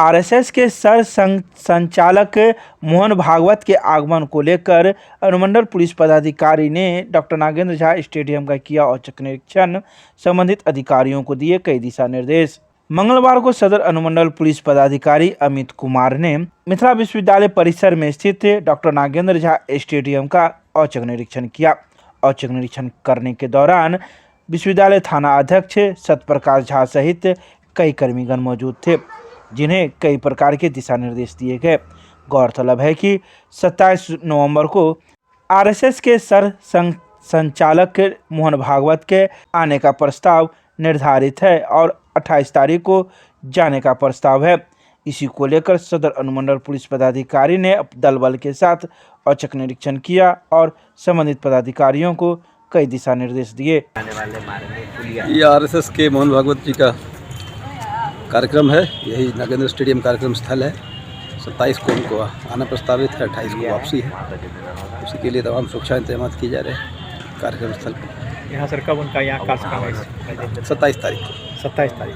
RSS के संचालक मोहन भागवत के आगमन को लेकर अनुमंडल पुलिस पदाधिकारी ने डॉक्टर नागेंद्र झा स्टेडियम का किया औचक निरीक्षण। संबंधित अधिकारियों को दिए कई दिशा निर्देश। मंगलवार को सदर अनुमंडल पुलिस पदाधिकारी अमित कुमार ने मिथिला विश्वविद्यालय परिसर में स्थित डॉक्टर नागेंद्र झा स्टेडियम का औचक निरीक्षण किया। औचक निरीक्षण करने के दौरान विश्वविद्यालय थाना अध्यक्ष सत्यप्रकाश झा सहित कई कर्मीगण मौजूद थे, जिन्हें कई प्रकार के दिशा निर्देश दिए गए। गौरतलब है कि 27 नवंबर को आरएसएस के संचालक मोहन भागवत के आने का प्रस्ताव निर्धारित है और 28 तारीख को जाने का प्रस्ताव है। इसी को लेकर सदर अनुमंडल पुलिस पदाधिकारी ने दल बल के साथ औचक निरीक्षण किया और संबंधित पदाधिकारियों को कई दिशा निर्देश दिए। ये आरएसएस के मोहन भागवत जी का कार्यक्रम है। यही नागेंद्र स्टेडियम कार्यक्रम स्थल है। 27 को उनको आना प्रस्तावित है, 28 को वापसी है। उसी के लिए तमाम सुरक्षा इंतजाम किए जा रहे हैं कार्यक्रम स्थल पर। यहाँ सर कब उनका यहाँ कार्यक्रम है? 27 तारीख को। 27 तारीख।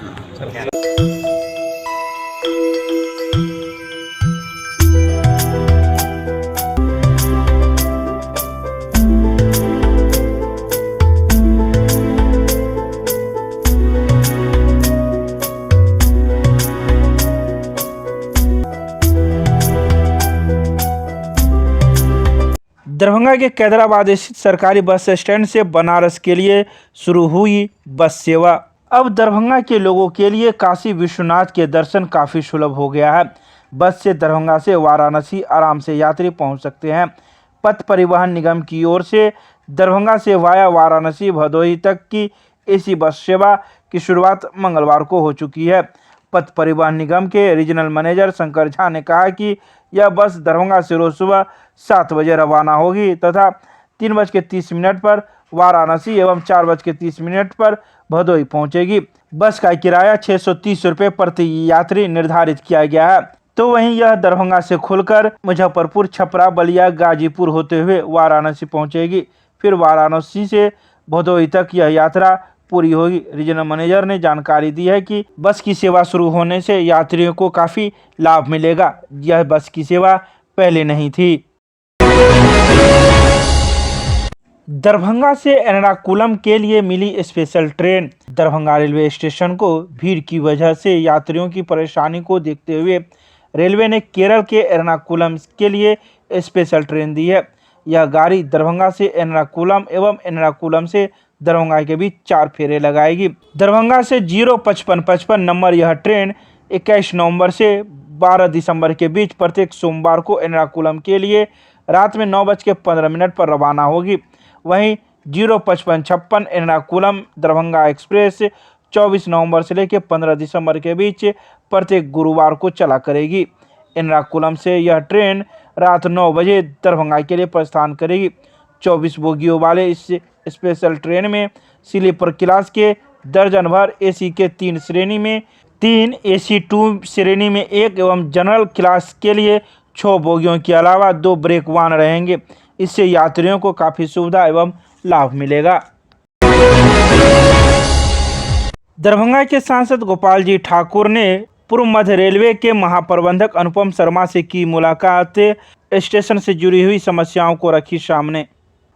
दरभंगा के कैदराबाद स्थित सरकारी बस स्टैंड से बनारस के लिए शुरू हुई बस सेवा। अब दरभंगा के लोगों के लिए काशी विश्वनाथ के दर्शन काफ़ी सुलभ हो गया है। बस से दरभंगा से वाराणसी आराम से यात्री पहुंच सकते हैं। पथ परिवहन निगम की ओर से दरभंगा से वाया वाराणसी भदोही तक की एसी बस सेवा की शुरुआत मंगलवार को हो चुकी है। पथ परिवहन निगम के रीजनल मैनेजर शंकर झा ने कहा कि यह बस दरभंगा से रोज सुबह 7 बजे रवाना होगी तथा 3:30 पर वाराणसी एवं 4:30 पर भदोही पहुंचेगी। बस का किराया 630 रुपये प्रति यात्री निर्धारित किया गया है। तो वहीं यह दरभंगा से खुलकर मुजफ्फरपुर, छपरा, बलिया, गाजीपुर होते हुए वाराणसी पहुंचेगी। फिर वाराणसी से भदोही तक यह यात्रा पूरी होगी। रीजनल मैनेजर ने जानकारी दी है कि बस की सेवा शुरू होने से यात्रियों को काफ़ी लाभ मिलेगा। यह बस की सेवा पहले नहीं थी। दरभंगा से एर्नाकुलम के लिए मिली special train. Darbhanga railway station को भीड़ की वजह से यात्रियों की परेशानी को देखते हुए रेलवे ने केरल के एर्नाकुलम के लिए स्पेशल ट्रेन दी है। यह गाड़ी दरभंगा से एर्नाकुलम एवं एर्नाकुलम से दरभंगा के बीच 4 फेरे लगाएगी। दरभंगा से 05555 नंबर यह ट्रेन 21 नवंबर से 12 दिसंबर के बीच प्रत्येक सोमवार को एर्नाकुलम के लिए रात में 9:15 पर रवाना होगी। वहीं 05556 एर्नाकुलम दरभंगा एक्सप्रेस 24 नवंबर से लेकर 15 दिसंबर के बीच प्रत्येक गुरुवार को चला करेगी। एर्नाकुलम से यह ट्रेन रात 9 बजे दरभंगा के लिए प्रस्थान करेगी। 24 बोगियों वाले इस स्पेशल ट्रेन में स्लीपर क्लास के दर्जन भर, एसी के 3 श्रेणी में 3, एसी 2 श्रेणी में 1 एवं जनरल क्लास के लिए 6 बोगियों के अलावा 2 ब्रेक वाहन रहेंगे। इससे यात्रियों को काफ़ी सुविधा एवं लाभ मिलेगा। दरभंगा के सांसद गोपाल जी ठाकुर ने पूर्व मध्य रेलवे के महाप्रबंधक अनुपम शर्मा से की मुलाकात। स्टेशन से जुड़ी हुई समस्याओं को रखी सामने।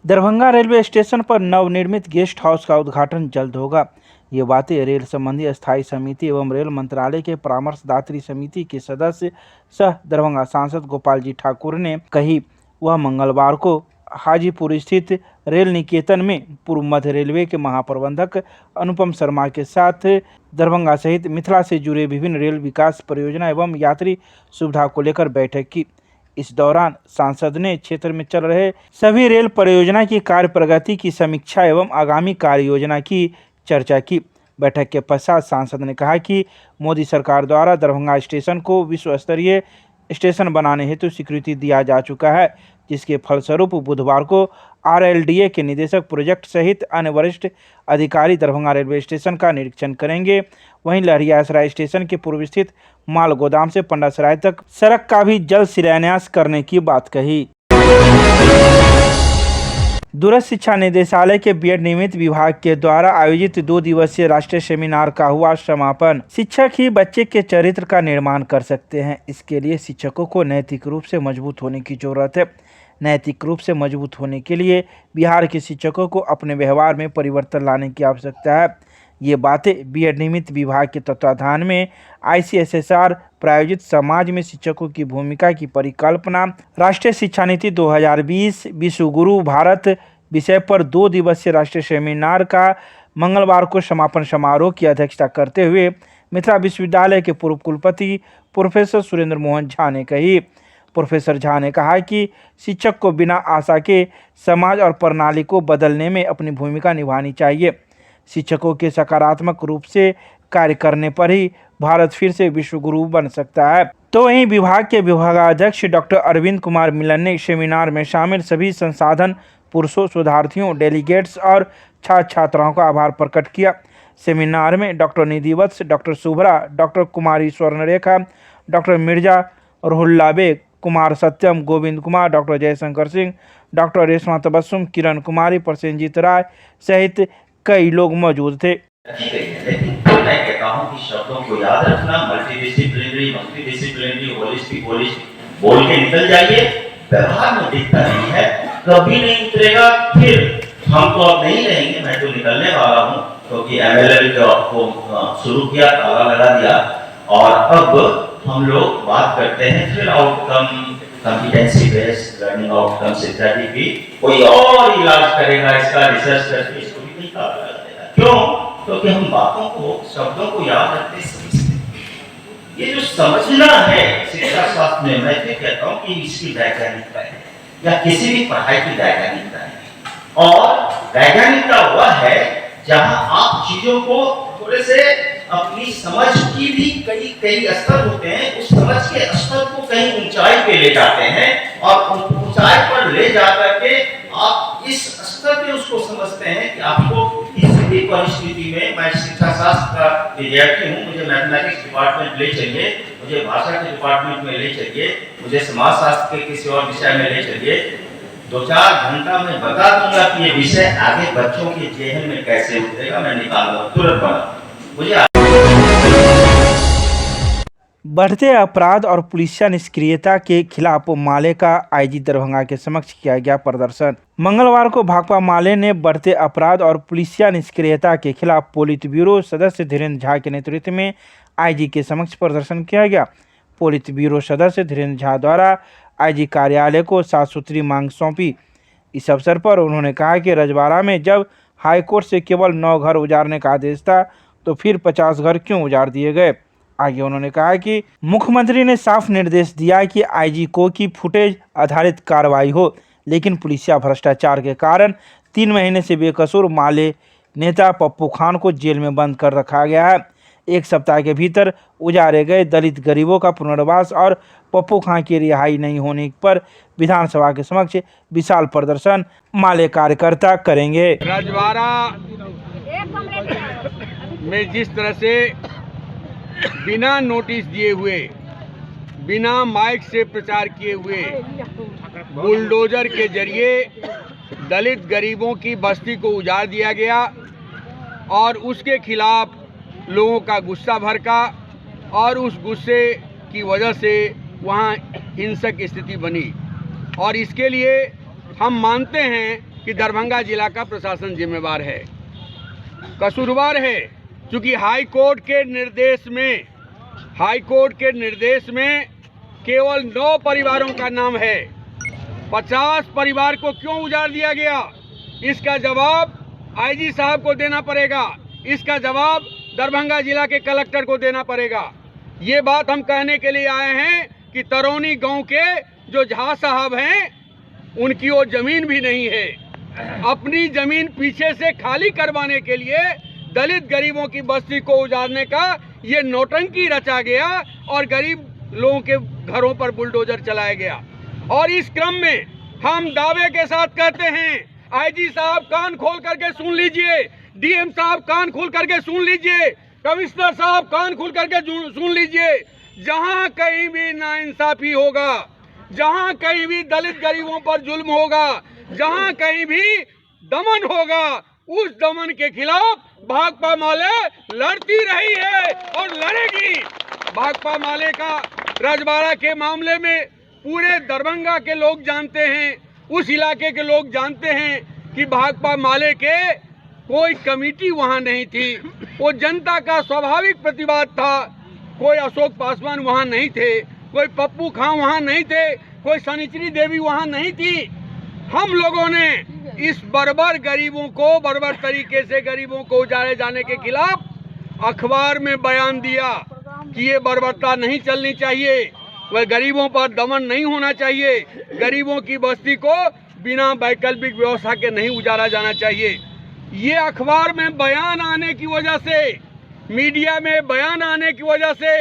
दरभंगा रेलवे स्टेशन पर नवनिर्मित गेस्ट हाउस का उद्घाटन जल्द होगा। ये बातें रेल संबंधी स्थायी समिति एवं रेल मंत्रालय के परामर्शदात्री समिति के सदस्य सह दरभंगा सांसद गोपाल जी ठाकुर ने कही। वह मंगलवार को हाजीपुर स्थित रेल निकेतन में पूर्व मध्य रेलवे के महाप्रबंधक अनुपम शर्मा के साथ दरभंगा सहित मिथिला से जुड़े विभिन्न रेल विकास परियोजना एवं यात्री सुविधा को लेकर बैठक की। इस दौरान सांसद ने क्षेत्र में चल रहे सभी रेल परियोजना की कार्य प्रगति की समीक्षा एवं आगामी कार्य योजना की चर्चा की। बैठक के पश्चात सांसद ने कहा कि मोदी सरकार द्वारा दरभंगा स्टेशन को विश्व स्तरीय स्टेशन बनाने हेतु स्वीकृति दिया जा चुका है, जिसके फलस्वरूप बुधवार को आरएलडीए के निदेशक प्रोजेक्ट सहित अन्य वरिष्ठ अधिकारी दरभंगा रेलवे स्टेशन का निरीक्षण करेंगे। वहीं लहरियासराय स्टेशन के पूर्व स्थित माल गोदाम से पंडासराय तक सड़क का भी जल्द शिलान्यास करने की बात कही। दूरस्थ शिक्षा निदेशालय के बीएड नियमित विभाग के द्वारा आयोजित 2 दिवसीय राष्ट्रीय सेमिनार का हुआ समापन। शिक्षक ही बच्चे के चरित्र का निर्माण कर सकते हैं। इसके लिए शिक्षकों को नैतिक रूप से मजबूत होने की जरूरत है। नैतिक रूप से मजबूत होने के लिए बिहार के शिक्षकों को अपने व्यवहार में परिवर्तन लाने की आवश्यकता है। ये बातें बीएड नियमित विभाग के तत्वाधान में ICSSR प्रायोजित समाज में शिक्षकों की भूमिका की परिकल्पना राष्ट्रीय शिक्षा नीति 2020 विश्व गुरु भारत विषय पर 2 दिवसीय राष्ट्रीय सेमिनार का मंगलवार को समापन समारोह की अध्यक्षता करते हुए मिथिला विश्वविद्यालय के पूर्व कुलपति प्रोफेसर सुरेंद्र मोहन झा ने कही। प्रोफेसर झा ने कहा कि शिक्षक को बिना आशा के समाज और प्रणाली को बदलने में अपनी भूमिका निभानी चाहिए। शिक्षकों के सकारात्मक रूप से कार्य करने पर ही भारत फिर से विश्व गुरु बन सकता है। तो वहीं विभाग के विभागाध्यक्ष डॉक्टर अरविंद कुमार मिलन ने सेमिनार में शामिल सभी संसाधन पुरुषों, शोधार्थियों, डेलीगेट्स और छात्र छात्राओं का आभार प्रकट किया। सेमिनार में doctor Nidhivats, doctor Shubhra, doctor Kumari Swarnrekha, doctor Mirza Ruhullah Beg, Kumar Satyam, Govind Kumar, doctor Jaishankar Singh, doctor Reshma Tabassum, Kiran Kumari, Prasenjit Rai सहित कई लोग मौजूद थे। मैं कहता हूं कि शब्दों को याद रखना, मल्टीडिसिप्लिनरी, होलिस्टिक बोल के निकल जाइए। व्यवहार में दिखता नहीं है, कभी नहीं उतरेगा। फिर हम तो अब नहीं रहेंगे, मैं तो निकलने वाला हूं, क्योंकि MLL को शुरू किया, ताला लगा दिया, और अब हम लोग बात करते हैं फिर outcome, competency based learning outcomes इत्यादि की। कोई और इलाज करेगा इसका, रिसर्च करके इसको भी नहीं काबू कर देगा। क्यों? क्योंकि हम बातों को, शब्दों को याद रखते समझते। ये जो समझना है शिक्षा शास्त्र में, मैं तो कहता हूँ कि इसकी वैज्ञानिकता है, या किसी भी पढ़ाई की वैज्ञानिकता है। और वैज्ञानिकता वह है जहां आप चीजों को थोड़े से अपनी समझ की भी कई स्तर होते हैं, उस समझ के स्तर को कहीं ऊंचाई पे ले जाते हैं, और ऊंचाई पर ले जाकर के आप इस स्तर पे उसको समझते हैं कि आपको किसी भी परिस्थिति में, मैं शिक्षा शास्त्र का विद्यार्थी हूँ, मुझे मैथमेटिक्स डिपार्टमेंट ले चलिए, मुझे भाषा के डिपार्टमेंट में ले चलिए, मुझे समाज शास्त्र के किसी और विषय में ले चलिए, 2-4 घंटा में बता दूंगा कि ये विषय आगे बच्चों के जेहन में कैसे उतरेगा, मैं निकालूंगा तुरंत बना। मुझे बढ़ते अपराध और पुलिसिया निष्क्रियता के खिलाफ माले का IG दरभंगा के समक्ष किया गया प्रदर्शन। मंगलवार को भाकपा माले ने बढ़ते अपराध और पुलिसिया निष्क्रियता के खिलाफ पोलित ब्यूरो सदस्य धीरेन्द्र झा के नेतृत्व में IG के समक्ष प्रदर्शन किया गया। पोलित ब्यूरो सदस्य धीरेन्द्र झा द्वारा IG कार्यालय को 7 सूत्री मांग सौंपी। इस अवसर पर उन्होंने कहा कि रजवाड़ा में जब हाईकोर्ट से केवल 9 घर उजाड़ने का आदेश था, तो फिर 50 घर क्यों उजाड़ दिए गए। आगे उन्होंने कहा कि मुख्यमंत्री ने साफ निर्देश दिया कि IG को की फुटेज आधारित कार्रवाई हो, लेकिन पुलिसिया भ्रष्टाचार के कारण 3 महीने से बेकसूर माले नेता पप्पू खान को जेल में बंद कर रखा गया है। 1 सप्ताह के भीतर उजाड़े गए दलित गरीबों का पुनर्वास और पप्पू खान की रिहाई नहीं होने पर विधानसभा के समक्ष विशाल प्रदर्शन माले कार्यकर्ता करेंगे। रजवाड़ा में जिस तरह से बिना नोटिस दिए हुए, बिना माइक से प्रचार किए हुए, बुलडोजर के जरिए दलित गरीबों की बस्ती को उजाड़ दिया गया, और उसके खिलाफ लोगों का गुस्सा भड़का, और उस गुस्से की वजह से वहाँ हिंसक स्थिति बनी। और इसके लिए हम मानते हैं कि दरभंगा जिला का प्रशासन जिम्मेवार है, कसूरवार है, क्योंकि हाई कोर्ट के निर्देश में केवल 9 परिवारों का नाम है। 50 परिवार को क्यों उजाड़ दिया गया, इसका जवाब IG साहब को देना पड़ेगा, इसका जवाब दरभंगा जिला के कलेक्टर को देना पड़ेगा। ये बात हम कहने के लिए आए हैं कि तरौनी गांव के जो झा साहब हैं, उनकी वो जमीन भी नहीं है। अपनी जमीन पीछे से खाली करवाने के लिए दलित गरीबों की बस्ती को उजाड़ने का ये नौटंकी रचा गया, और गरीब लोगों के घरों पर बुलडोजर चलाया गया। और इस क्रम में हम दावे के साथ कहते हैं, IG साहब कान खोल करके सुन लीजिए, DM साहब कान खोल करके सुन लीजिए, कमिश्नर साहब कान खोल करके सुन लीजिए, जहां कहीं भी नाइंसाफी होगा, जहां कहीं भी दलित गरीबों पर जुल्म होगा, जहां कहीं भी दमन होगा उस दमन के खिलाफ भाकपा माले लड़ती रही है और लड़ेगी। भाकपा माले का रजवाड़ा के मामले में पूरे दरभंगा के लोग जानते हैं, उस इलाके के लोग जानते हैं कि भाकपा माले के कोई कमेटी वहां नहीं थी। वो जनता का स्वाभाविक प्रतिवाद था। कोई अशोक पासवान वहां नहीं थे, कोई पप्पू खां वहां नहीं थे, कोई सनिचरी देवी वहां नहीं थी। हम लोगों ने इस बर्बर गरीबों को, बर्बर तरीके से गरीबों को उजाड़े जाने के खिलाफ अखबार में बयान दिया कि ये बर्बरता नहीं चलनी चाहिए, वह गरीबों पर दमन नहीं होना चाहिए, गरीबों की बस्ती को बिना वैकल्पिक व्यवस्था के नहीं उजाड़ा जाना चाहिए। ये अखबार में बयान आने की वजह से, मीडिया में बयान आने की वजह से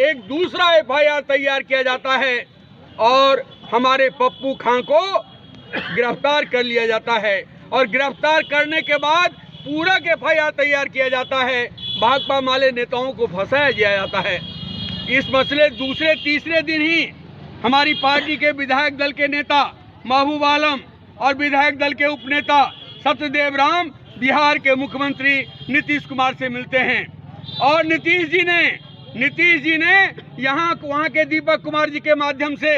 एक दूसरा FIR तैयार किया जाता है और हमारे पप्पू खां को गिरफ्तार कर लिया जाता है और गिरफ्तार करने के बाद पूरक FIR तैयार किया जाता है। भाकपा माले नेताओं को फंसाया जाता है। इस मसले दूसरे तीसरे दिन ही हमारी पार्टी के विधायक दल के नेता महबूब आलम और विधायक दल के उपनेता सत्यदेव राम बिहार के मुख्यमंत्री नीतीश कुमार से मिलते हैं और नीतीश जी ने वहाँ के दीपक कुमार जी के माध्यम से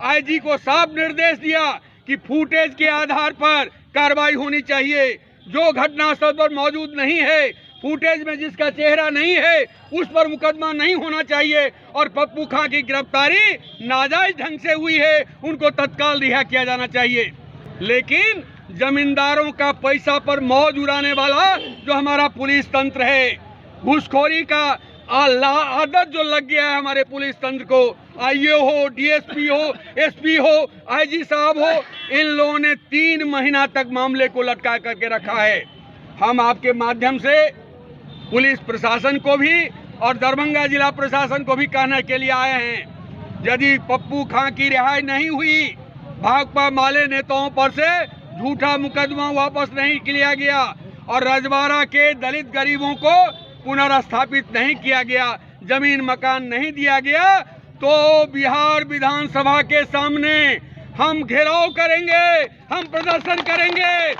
IG को साफ निर्देश दिया कि फुटेज के आधार पर कार्रवाई होनी चाहिए। जो घटनास्थल पर मौजूद नहीं है, फुटेज में जिसका चेहरा नहीं है, उस पर मुकदमा नहीं होना चाहिए और पप्पू खां की गिरफ्तारी नाजायज ढंग से हुई है, उनको तत्काल रिहा किया जाना चाहिए। लेकिन जमींदारों का पैसा पर मौज उड़ाने वाला जो हमारा पुलिस तंत्र है, घूसखोरी का आदत जो लग गया है हमारे पुलिस तंत्र को, IAO हो, DSP हो, SP हो, IG साहब हो, इन लोगों ने 3 महीना तक मामले को लटका करके रखा है। हम आपके माध्यम से पुलिस प्रशासन को भी और दरभंगा जिला प्रशासन को भी कहने के लिए आए हैं, यदि पप्पू खां की रिहाई नहीं हुई, भाकपा माले नेताओं पर से झूठा मुकदमा वापस नहीं लिया गया और रजवाड़ा के दलित गरीबों को पुनर्स्थापित नहीं किया गया, जमीन मकान नहीं दिया गया, तो बिहार विधानसभा के सामने हम घेराव करेंगे, हम प्रदर्शन करेंगे